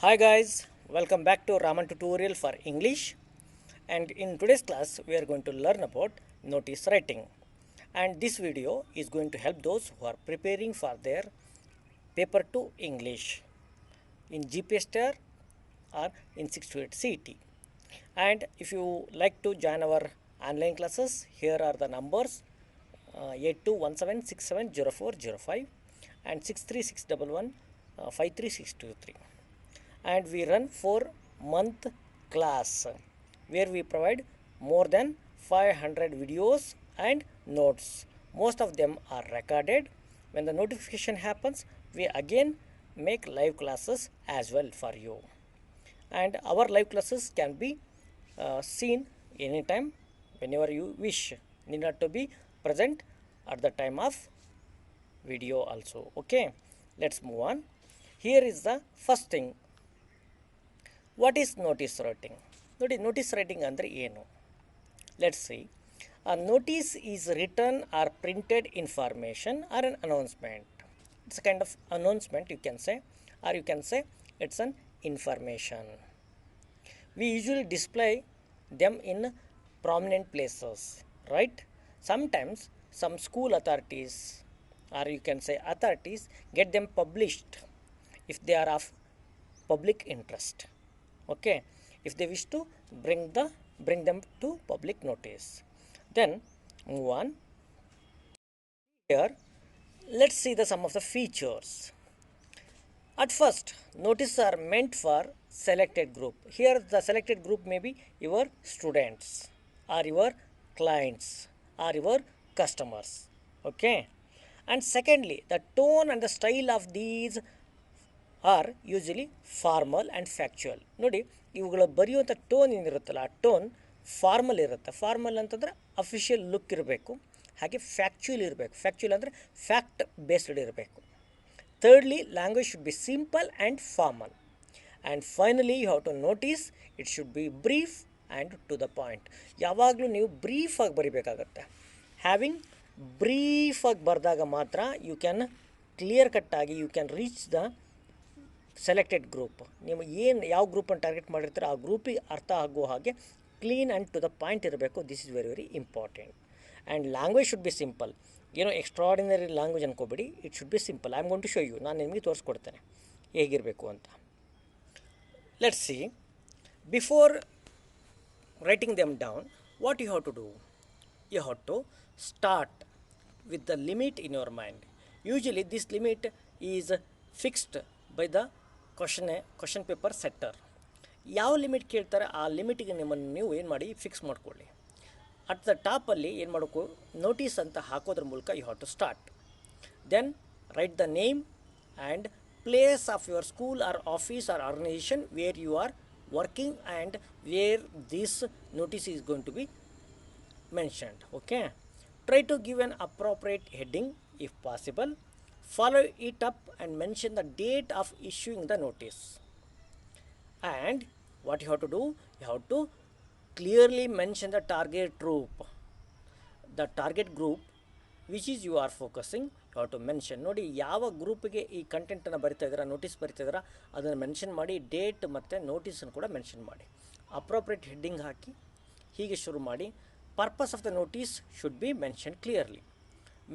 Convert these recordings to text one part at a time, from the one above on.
Hi guys, welcome back to Raman tutorial for English, and in today's class we are going to learn about notice writing, and this video is going to help those who are preparing for their paper 2 English in GPS Star or in 6 to 8 CET. And if you like to join our online classes, here are the numbers 8217670405 and 63611 53623, and we run 4-month class where we provide more than 500 videos and notes. Most of them are recorded. When the notification happens, we again make live classes as well for you, and our live classes can be seen anytime whenever you wish. Need not to be present at the time of video also. Okay, let's move on. Here is the first thing. What is notice writing? Notice writing andre ಏನು? Let's see. A notice is written or printed information or an announcement. It's a kind of announcement, you can say, or you can say it's an information. We usually display them in prominent places, right? Sometimes some school authorities, or you can say authorities, get them published if they are of public interest. Okay, if they wish to bring them to public notice. Then move on. Here let's see the some of the features. At first, notices are meant for selected group. Here the selected group may be your students or your clients or your customers. Okay, and secondly, the tone and the style of these are usually formal and factual. ನೋಡಿ, ಇವುಗಳ ಬರೆಯುವಂಥ tone ಏನಿರುತ್ತಲ್ಲ, ಆ tone formal ಇರುತ್ತೆ. Formal ಅಂತಂದರೆ official look ಇರಬೇಕು, ಹಾಗೆ factual ಇರಬೇಕು. ಫ್ಯಾಕ್ಚುಯಲ್ ಅಂದರೆ ಫ್ಯಾಕ್ಟ್ ಬೇಸ್ಡ್ ಇರಬೇಕು. Thirdly, language should be simple and formal. And finally you have to notice it should be brief and to the point. ಯಾವಾಗಲೂ ನೀವು ಬ್ರೀಫಾಗಿ ಬರಿಬೇಕಾಗತ್ತೆ. ಹ್ಯಾವಿಂಗ್ ಬ್ರೀಫಾಗಿ ಬರೆದಾಗ ಮಾತ್ರ ಯು ಕ್ಯಾನ್ ಕ್ಲಿಯರ್ ಕಟ್ಟಾಗಿ you can reach the selected group. ನೀವು ಯಾವ ಗ್ರೂಪನ್ನು ಟಾರ್ಗೆಟ್ ಮಾಡಿರ್ತೀರೋ ಆ ಗ್ರೂಪಿಗೆ ಅರ್ಥ ಆಗುವ ಹಾಗೆ clean and to the point ಇರಬೇಕು. This is very very important. And language should be simple. ಏನೋ ಎಕ್ಸ್ಟ್ರಾರ್ಡಿನರಿ ಲ್ಯಾಂಗ್ವೇಜ್ ಅನ್ಕೋಬೇಡಿ. It should be simple. I am going to show you. ನಾನು ನಿಮಗೆ ತೋರಿಸ್ಕೊಡ್ತೇನೆ ಹೇಗಿರಬೇಕು ಅಂತ. Let's see. Before writing them down, what you have to do? You have to start with the limit in your mind. Usually this limit is fixed by the question paper setter. ಯಾವ limit ಕೇಳ್ತಾರೆ ಆ ಲಿಮಿಟಿಗೆ ನಿಮ್ಮನ್ನು ನೀವು ಏನು ಮಾಡಿ fix ಮಾಡ್ಕೊಳ್ಳಿ. At the ಟಾಪಲ್ಲಿ ಏನು ಮಾಡಬೇಕು, ನೋಟಿಸ್ ಅಂತ ಹಾಕೋದ್ರ ಮೂಲಕ you have to start. Then write the name and place of your school or office or organisation where you are working and where this notice is going to be mentioned. Okay, try to give an appropriate heading if possible. Follow it up and mention the date of issuing the notice. And what you have to do, you have to clearly mention the target group, the target group which is you are focusing. You have to mention. ನೋಡಿ, ಯಾವ ಗ್ರೂಪಿಗೆ ಈ ಕಂಟೆಂಟನ್ನು ಬರಿತಾ ಇದ್ದೀರಾ, notice ಬರಿತಾ ಇದ್ದೀರಾ, ಅದನ್ನು mention ಮಾಡಿ. Date ಮತ್ತು ನೋಟಿಸನ್ನು ಕೂಡ ಮೆನ್ಷನ್ ಮಾಡಿ. ಅಪ್ರೋಪ್ರಿಯೇಟ್ ಹೆಡ್ಡಿಂಗ್ ಹಾಕಿ ಹೀಗೆ ಶುರು ಮಾಡಿ. Purpose of the notice should be mention clearly.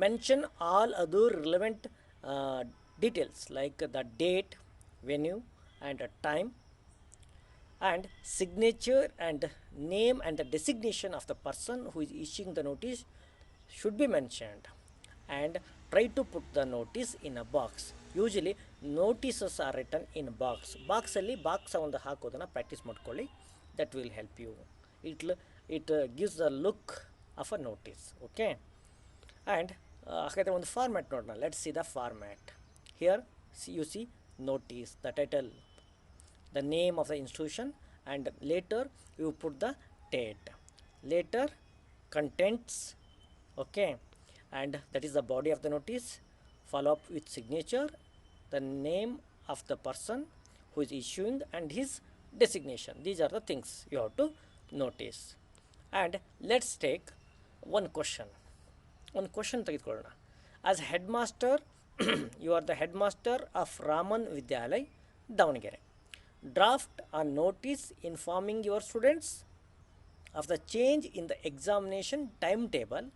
Mention all other relevant details like the date, venue and time, and signature and name and the designation of the person who is issuing the notice should be mentioned. And try to put the notice in a box. Usually notices are written in a box. ಬಾಕ್ಸಲ್ಲಿ box ಒಂದು ಹಾಕೋದನ್ನು practice ಮಾಡ್ಕೊಳ್ಳಿ. That will help you. It gives the look of a notice. Okay, and ಹಾಗಾದರೆ ಒಂದು format ನೋಡೋಣ. Let's see the format. Here you see notice, the title, the name of the institution, and later you put the date, later contents. Okay, and that is the body of the notice. Follow up with signature, the name of the person who is issuing and his designation. These are the things you have to notice. And let's take one question ತೆಗೆದುಕೊಳ್ಳೋಣ. As headmaster you are the headmaster of Raman Vidyalay, Davangere. draft a notice informing your students of the change in the examination timetable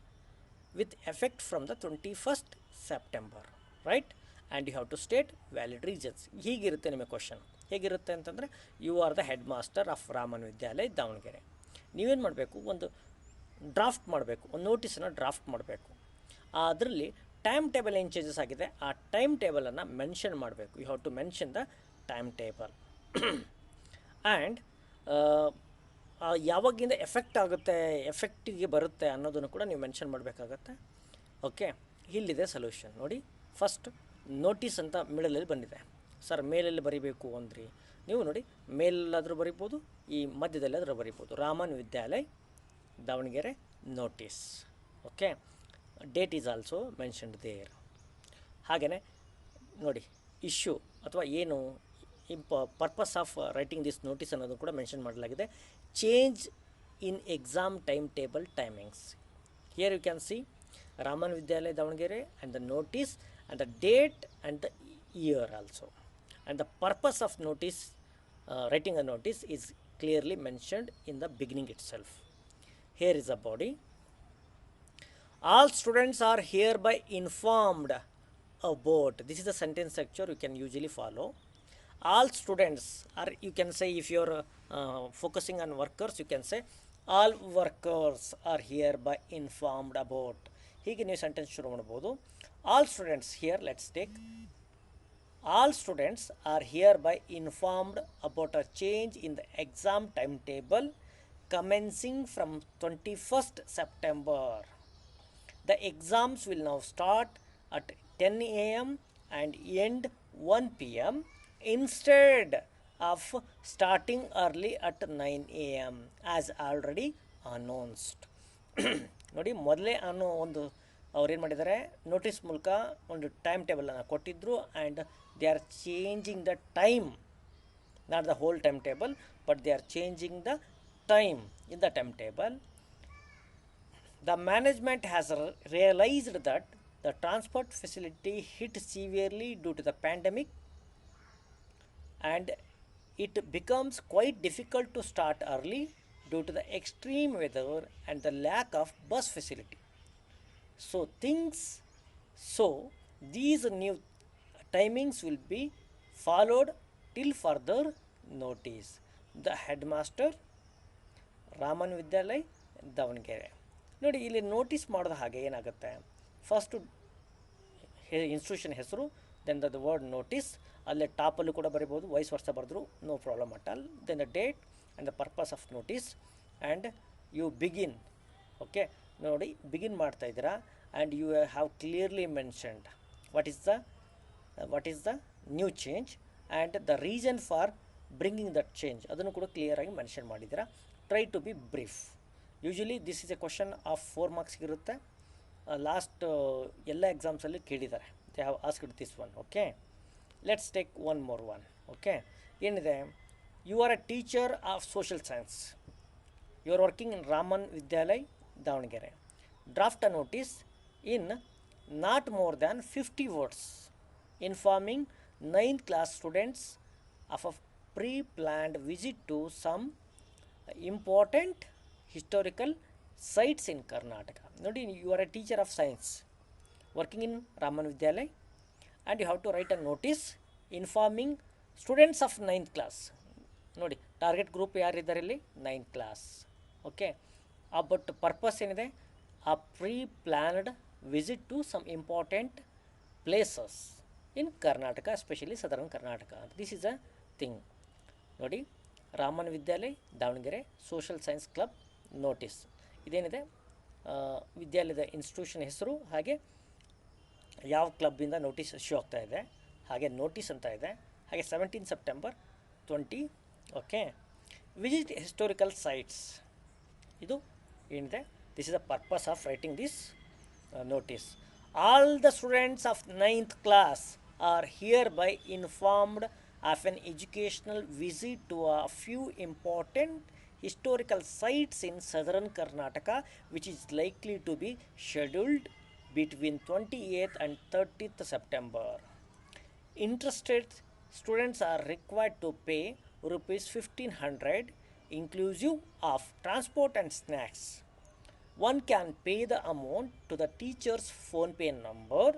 with effect from the 21st September, right? And you have to state valid reasons. ಹೀಗಿರುತ್ತೆ ನಿಮಗೆ question. ಹೇಗಿರುತ್ತೆ ಅಂತಂದರೆ, you are the head master of Raman Vidyalaya Davangere. ನೀವೇನು ಮಾಡಬೇಕು, ಒಂದು draft ಮಾಡಬೇಕು, ಒಂದು ನೋಟಿಸನ್ನು draft ಮಾಡಬೇಕು. ಅದರಲ್ಲಿ ಟೈಮ್ ಟೇಬಲ್ ಏನು ಚೇಂಜಸ್ ಆಗಿದೆ ಆ ಟೈಮ್ ಟೇಬಲನ್ನು ಮೆನ್ಷನ್ ಮಾಡಬೇಕು. You have to mention the time table. And ಯಾವಾಗಿಂದ ಎಫೆಕ್ಟ್ ಆಗುತ್ತೆ, ಎಫೆಕ್ಟಿಗೆ ಬರುತ್ತೆ ಅನ್ನೋದನ್ನು ಕೂಡ ನೀವು ಮೆನ್ಷನ್ ಮಾಡಬೇಕಾಗತ್ತೆ. ಓಕೆ, ಇಲ್ಲಿದೆ ಸೊಲ್ಯೂಷನ್ ನೋಡಿ. ಫಸ್ಟ್ ನೋಟಿಸ್ ಅಂತ ಮಿಡಲಲ್ಲಿ ಬಂದಿದೆ. ಸರ್ ಮೇಲೆಲ್ಲಿ ಬರೀಬೇಕು ಅಂದ್ರಿ, ನೀವು ನೋಡಿ ಮೇಲೆಲ್ಲಾದರೂ ಬರಿಬೋದು, ಈ ಮಧ್ಯದಲ್ಲಾದರೂ ಬರಿಬೋದು. Raman Vidyalaya Davangere notice. Okay, date is also mentioned there. ಹಾಗೆಯೇ ನೋಡಿ, ಇಶ್ಯೂ ಅಥವಾ ಏನು purpose of writing this notice ಅನ್ನೋದು ಕೂಡ ಮೆನ್ಷನ್ ಮಾಡಲಾಗಿದೆ. Change in exam time table timings. Here you can see Raman Vidyalaya Davangere and the notice and the date and the year also. And the purpose of notice, writing a notice is clearly mentioned in the beginning itself. Here is a body. All students are hereby informed about. This is the sentence structure you can usually follow. All students are, you can say, if you're focusing on workers, you can say all workers are hereby informed about. ಹೀಗೆ ನೀವು sentence ಶುರು ಮಾಡ್ಬೋದು. All students, here let's take all students are hereby informed about a change in the exam timetable commencing from 21st September. The exams will now start at 10 a.m. and end 1 p.m. instead of starting early at 9 a.m. as already announced. ನೋಡಿ, ಮೊದಲೇ ಅನ್ನೋ ಒಂದು ಅವ್ರೇನು ಮಾಡಿದ್ದಾರೆ, notice ಮೂಲಕ ಒಂದು time ಟೇಬಲನ್ನು ಕೊಟ್ಟಿದ್ದರು. And they are changing the time, not the whole time table, but they are changing the time in the time table. The management has realized that the transport facility hit severely due to the pandemic, and it becomes quite difficult to start early due to the extreme weather and the lack of bus facility. So these new timings will be followed till further notice. The headmaster, Raman Vidyalaya Davangere. ನೋಡಿ, ಇಲ್ಲಿ notice ಮಾಡಿದ ಹಾಗೆ ಏನಾಗುತ್ತೆ, first institution ಹೆಸರು, then the word notice, ಅಲ್ಲೇ ಟಾಪಲ್ಲೂ ಕೂಡ ಬರಿಬೋದು, ವೈಸ್ ವರ್ಷ ಬರೆದ್ರು no problem at all. Then the date and the purpose of notice and you begin. Okay, ನೋಡಿ ಬಿಗಿನ್ ಮಾಡ್ತಾ ಇದ್ದೀರಾ, and you have clearly mentioned what is the new change and the reason for bringing that change, ಅದನ್ನು ಕೂಡ ಕ್ಲಿಯರಾಗಿ mention ಮಾಡಿದ್ದೀರಾ. Try to be brief. Usually this is a question of 4 marks ಇರುತ್ತೆ. Last ಎಲ್ಲ ಎಕ್ಸಾಮ್ಸಲ್ಲಿ ಕೇಳಿದ್ದಾರೆ. They have asked this one. Okay, let's take one more one. Okay, ಏನಿದೆ, you are a teacher of social science, you are working in Raman Vidyalaya Davangere. Draft a notice in not more than 50 words informing 9th class students of a pre-planned visit to some important historical sites in Karnataka. ನೋಡಿ, you are a teacher of science working in Raman Vidyalaya and you have to write a notice informing students of 9th class. ನೋಡಿ, target group ಯಾರಿದ್ದಾರೆ ಇಲ್ಲಿ, 9th class. Okay, but purpose ಏನಿದೆ, a pre planned visit to some important places in Karnataka, especially southern Karnataka. This is a thing. ನೋಡಿ, Raman Vidyalaya Davangere social science club notice. ಇದೇನಿದೆ, ವಿದ್ಯಾಲಯದ institution ಹೆಸರು, ಹಾಗೆ ಯಾವ ಕ್ಲಬ್ಬಿಂದ ನೋಟಿಸ್ ಇಶ್ಯೂ ಆಗ್ತಾ ಇದೆ, ಹಾಗೆ ನೋಟಿಸ್ ಅಂತ ಇದೆ, ಹಾಗೆ 17 September 20. Okay, visit historical sites. ಇದು ಏನಿದೆ, this is the purpose of writing this notice. All the students of 9th class are hereby informed of an educational visit to a few important historical sites in southern Karnataka, which is likely to be scheduled between 28th and 30th September. Interested students are required to pay rupees 1500 inclusive of transport and snacks. One can pay the amount to the teacher's phone pay number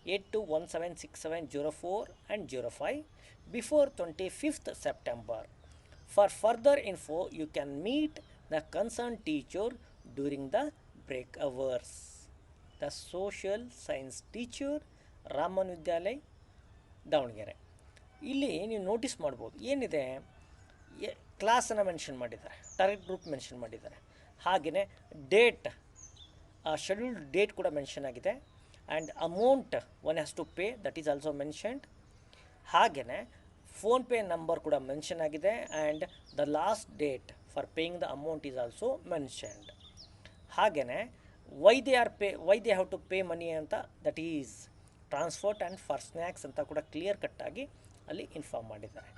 82176704 and 05 before 25th September. For further info, you can meet the concerned teacher during the break hours. The social science teacher, Raman Vidyalaya, Davangere. ಇಲ್ಲಿ ನೀವು notice ಮಾಡ್ಬೋದು ಏನಿದೆ, ಕ್ಲಾಸನ್ನು mention ಮಾಡಿದ್ದಾರೆ, target group mention ಮಾಡಿದ್ದಾರೆ, ಹಾಗೆಯೇ date, scheduled date ಕೂಡ mention ಆಗಿದೆ. And amount one has to pay, that is also mentioned. ಹಾಗೆಯೇ ಫೋನ್ಪೇ ನಂಬರ್ ಕೂಡ ಮೆನ್ಷನ್ ಆಗಿದೆ. And the last date for paying the amount is also mentioned. ಹಾಗೆಯೇ why they have to pay money ಅಂತ, that is transport and for snacks ಅಂತ ಕೂಡ clear ಕಟ್ಟಾಗಿ ಅಲ್ಲಿ inform ಮಾಡಿದ್ದಾರೆ.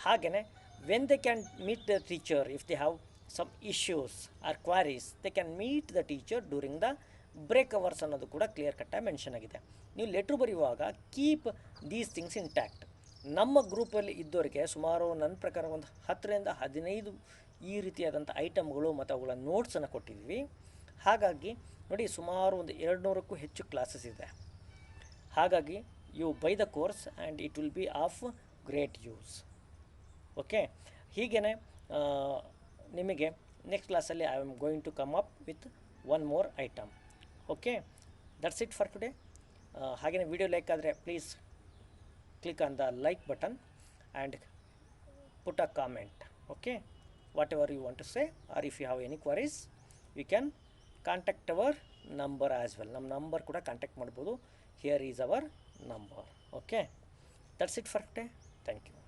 ಹಾಗೆಯೇ when they can meet the teacher if they have some issues or queries, they can meet the teacher during the break hours ಅನ್ನೋದು ಕೂಡ clear ಕಟ್ಟಾಗಿ mention ಆಗಿದೆ. ನೀವು ಲೆಟ್ರ್ ಬರೆಯುವಾಗ ಕೀಪ್ ದೀಸ್ ಥಿಂಗ್ಸ್ ಇಂಟ್ಯಾಕ್ಟ್. ನಮ್ಮ ಗ್ರೂಪಲ್ಲಿ ಇದ್ದವರಿಗೆ ಸುಮಾರು ನನ್ನ ಪ್ರಕಾರ ಒಂದು 10ರಿಂದ 15 ಈ ರೀತಿಯಾದಂಥ ಐಟಮ್ಗಳು ಮತ್ತು ಅವುಗಳ ನೋಟ್ಸನ್ನು ಕೊಟ್ಟಿದ್ವಿ. ಹಾಗಾಗಿ ನೋಡಿ, ಸುಮಾರು ಒಂದು 200ಕ್ಕೂ ಹೆಚ್ಚು ಕ್ಲಾಸಸ್ ಇದೆ. ಹಾಗಾಗಿ you buy the course and it will be of great use. Okay, ಹೀಗೇ ನಿಮಗೆ ನೆಕ್ಸ್ಟ್ ಕ್ಲಾಸಲ್ಲಿ I am going to come up with one more item. Okay, that's it for today. ಹಾಗೆಯೇ ವಿಡಿಯೋ ಲೈಕ್ ಆದರೆ please click on the like button and put a comment. Okay, whatever you want to say, or if you have any queries you can contact our number as well. ನಮ್ಮ number ಕೂಡ contact ಮಾಡ್ಬೋದು. Here is our number. Okay, that's it for today. Thank you.